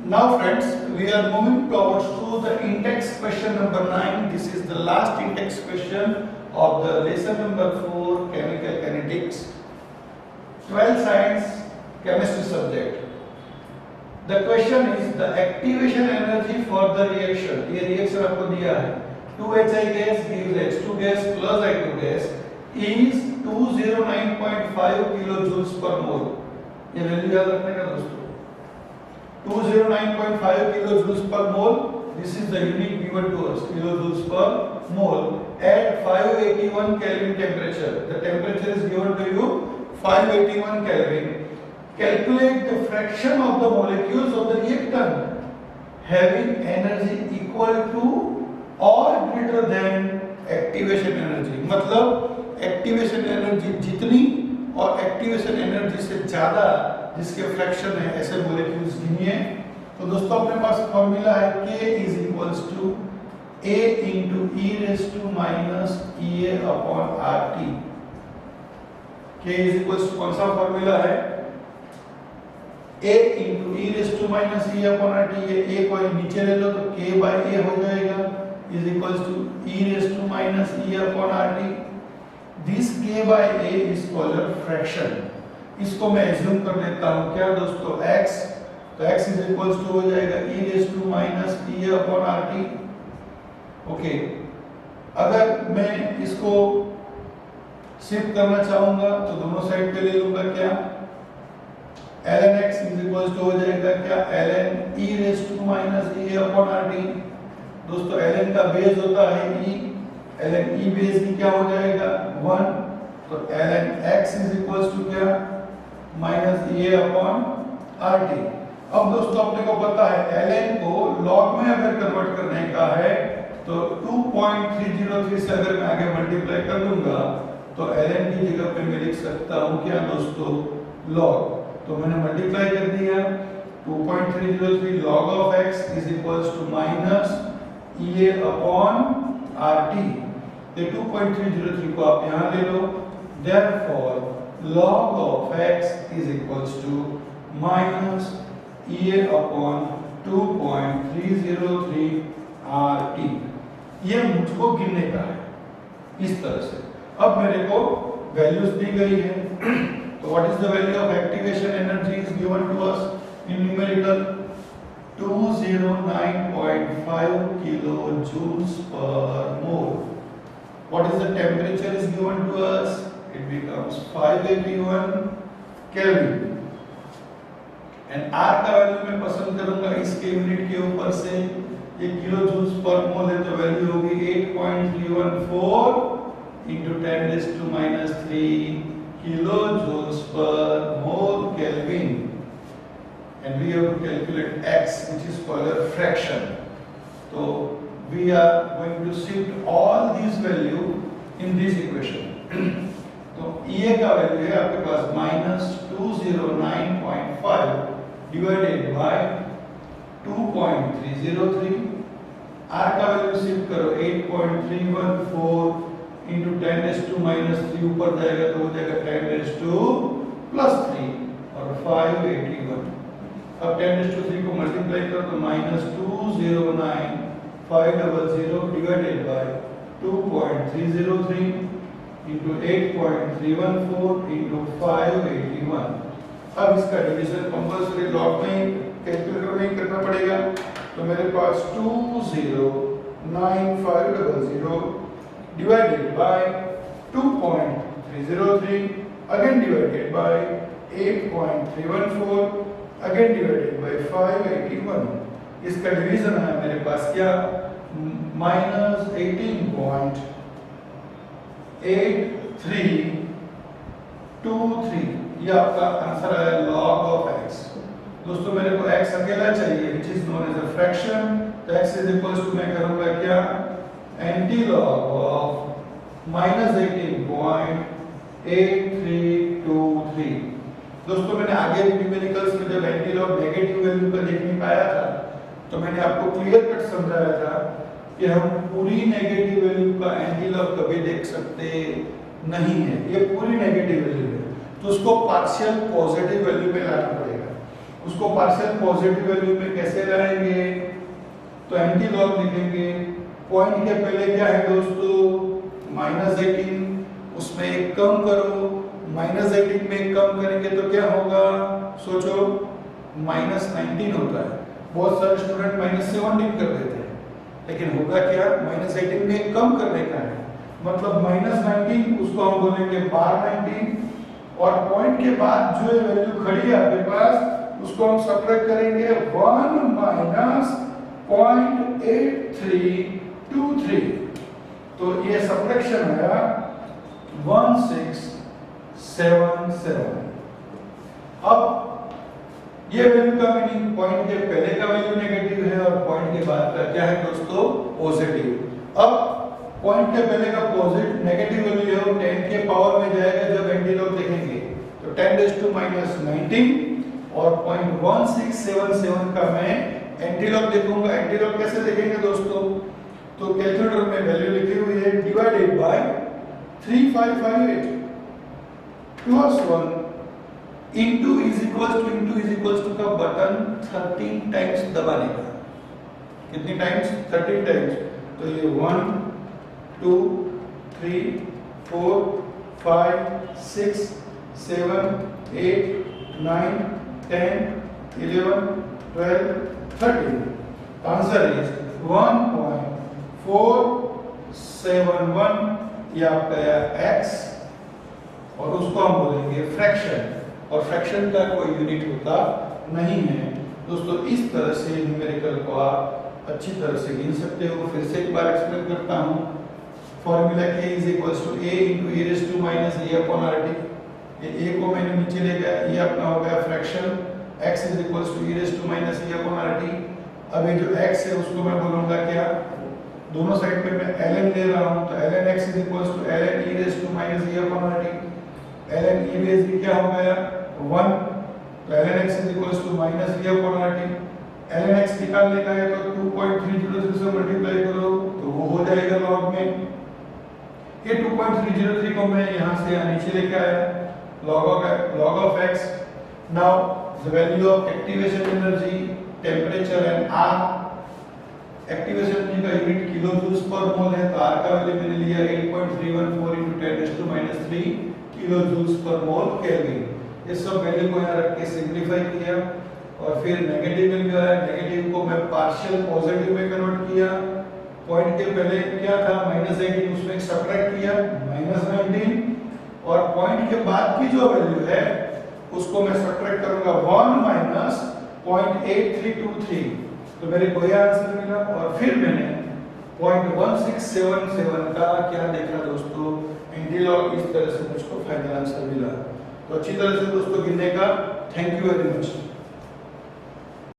Now friends, we are moving towards to the in-text question number 9. This is the last in-text question of the lesson number 4, Chemical Kinetics, 12 Science Chemistry subject. The question is the activation energy for the reaction. ये reaction आपको दिया है 2HI gas gives H2 gas plus I2 gas is 209.5 kilojoules per mole. ये value याद रखने का दोस्तों. 209.5 kilojoules per mole. This is the unit given to us, kilojoules per mole at 581 Kelvin temperature. The temperature is given to you 581 Kelvin. Calculate the fraction of the molecules of the reactant having energy equal to or greater than activation energy. मतलब activation energy जितनी और activation energy से ज़्यादा जिसके fraction है ऐसे molecules गिनिए. तो दोस्तों अपने पास फॉर्मूला है K is equals to A into e raised to minus EA upon RT. K is equals to कौन सा फॉर्मूला है? A into e raised to minus E upon RT. ये A को नीचे ले लो तो K by A हो जाएगा is equals to e raised to minus E upon RT. This K by A is called a fraction. इसको मैं assume कर लेता हूँ क्या दोस्तों x, तो x is equals to हो जाएगा e raised to minus E upon RT. Okay, अगर मैं इसको शिफ्ट करना चाहूँगा तो दोनों साइड पे ले लूँगा क्या ln x is equals to हो जाएगा क्या ln e raised to minus E upon RT. दोस्तों ln का बेस होता है e, ln e बेस की क्या हो जाएगा 1, तो ln x is equals to क्या माइनस ए अपॉन RT. अब दोस्तों अपने को पता है ln को log में अगर कन्वर्ट करने का है तो 2.303 से अगर मैं आगे मल्टीप्लाई कर दूंगा तो ln की जगह पे मैं लिख सकता हूँ क्या दोस्तों log. तो मैंने मल्टीप्लाई कर दिया 2.303 log of x is equals to minus EA upon RT. ये 2.303 को आप यहाँ ले लो. Therefore log of x is equals to minus EA upon 2.303 RT. ये मुझको गिनने का है इस तरह से. अब मेरे को वैल्यूज दी गई है. तो what is the value of activation energy is given to us in numerical 209.5 kilojoules per mole. What is the temperature is given to us? It becomes 581 Kelvin. And R का वैल्यू मैं पसंद करूंगा इसके unit के ऊपर से. ये kilo joules per मोल है तो वैल्यू होगी 8.314 into 10 raised to minus 3 kilojoules per mole Kelvin. And we have to calculate x, which is called a fraction. So we are going to shift all these value in this equation. तो EA का value है आपके पास minus 209.5 divided by 2.303. R का value shift करो 8.314 into 10 raised to minus 3 ऊपर जाएगा तो हो जाएगा 10 raised to plus 3 और 581. अब 10 raised to 3 को मल्टीप्लाई करो तो minus 209,500 divided by 2.303 into 8.314 into 581. अब इसका डिवीजन कंपल्सरी लॉग में कैलकुलेटर में करना पड़ेगा. तो मेरे पास 209,500 divided by 2.303 again divided by 8.314 again divided by 581. इसका डिवीजन है मेरे पास क्या minus 18.8323. ये आपका आंसर है log of x. दोस्तों मेरे को x अकेला चाहिए which is known as a fraction. तो x is equals to मैं करूँगा क्या anti-log of minus 18.8323. दोस्तों मैंने आगे भी न्यूमेरिकल्स में जब एंटी-लॉग नेगेटिव वैल्यू का देख नहीं पाया था तो मैंने आपको क्लियर कट समझाया था कि हम पूरी नेगेटिव वैल्यू का एंटी-लॉग कभी देख सकते नहीं है. ये पूरी नेगेटिव वैल्यू है तो उसको पार्शियल पॉजिटिव वैल्यू में लाना पड़ेगा. उसको पार्शियल पॉजिटिव वैल्यू में कैसे लाएंगे? तो एंटी लॉग लिखेंगे। पॉइंट के पहले क्या है दोस्तों? -18, उसमें एक कम करो, -18 में एक कम करेंगे तो क्या होगा? सोचो, -19 होता है। बहुत सारे स्टूडेंट -17 कर देते हैं, लेकिन होगा क्या? -18 में एक कम करने का है, मतलब -19, उसको हम बोलेंगे बार 19, और पॉइंट के बाद जो वैल्यू खड़ी है आपके पास उसको हम सब्ट्रैक्ट करेंगे 1 - 0.8323। तो ये सब्ट्रैक्शन आया 1677। अब ये वैल्यू का मीनिंग, पॉइंट के पहले का वैल्यू नेगेटिव है और पॉइंट के बाद का क्या है दोस्तों? पॉजिटिव। अब पॉइंट के पहले का पॉजिटिव नेगेटिव वैल्यू है वो 10 के पावर में जाएगा जब एंटीलॉग देखेंगे, तो 10⁻⁻19, और 0.1677 का मैं एंटीलॉग देखूंगा। एंटीलॉग कैसे देखेंगे दोस्तों? तो कैलकुलेटर में वैल्यू लिखी हुई है, divided by 3558 plus 1 into is equals to का बटन 13 टाइम्स दबाने का। कितनी टाइम्स? 13 टाइम्स। तो ये 1 2 3 4 5 6 7 8 9 10 11 12 13। Answer is 1.471। ये आपका x, और उसको हम बोलेंगे फ्रैक्शन, और फ्रैक्शन का कोई यूनिट होता नहीं है दोस्तों। इस तरह से न्यूमेरिकल को आप अच्छी तरह से गिन सकते हो। फिर से एक बार एक्सप्लेन करता हूँ। Formula k is equals to a into e raise to minus a upon rt। ये a को मैंने नीचे ले गया, ये अपना हो गया fraction, x is equals to e raise to minus a upon rt। अब ये जो x है उसको मैं बोलूंगा क्या? दोनों साइड पे मैं ln ले रहा हूँ, तो ln x is equals to ln e raise to minus a upon rt। ln e base भी क्या हो गया? 1, तो ln x is equals to minus a upon rt। ln x निकालने का है तो 2.303 से मल्टीप्लाई करो तो वो हो जाएगा लॉग में। ये 2.303 को मैं यहाँ से नीचे लेके आया, log of x। Now the value of activation energy, temperature and R। Activation energy का यूनिट किलो जूल्स पर मोल है, तो R का वैल्यू मैंने लिया 8.314 into 10⁻³ किलो जूल्स पर मोल केल्विन। ये सब वैल्यू को यहाँ रख के सिंपलीफाई किया, और फिर नेगेटिव वैल्यू आया, नेगेटिव को मैं पार्शियल पॉजिटिव में कन्वर्ट किया। पॉइंट के पहले क्या था? -18, उसमें सब्ट्रैक्ट किया -19, और पॉइंट के बाद की जो वैल्यू है उसको मैं सब्ट्रैक्ट करूंगा 1 - 0.8323, तो मेरे को यह आंसर मिला। और फिर मैंने 0.1677 का क्या देखा दोस्तों? एंटीलॉग। इस तरह से मुझको फाइनल आंसर मिला। तो अच्छी तरह से दोस्तों गिनने का। Thank you very much.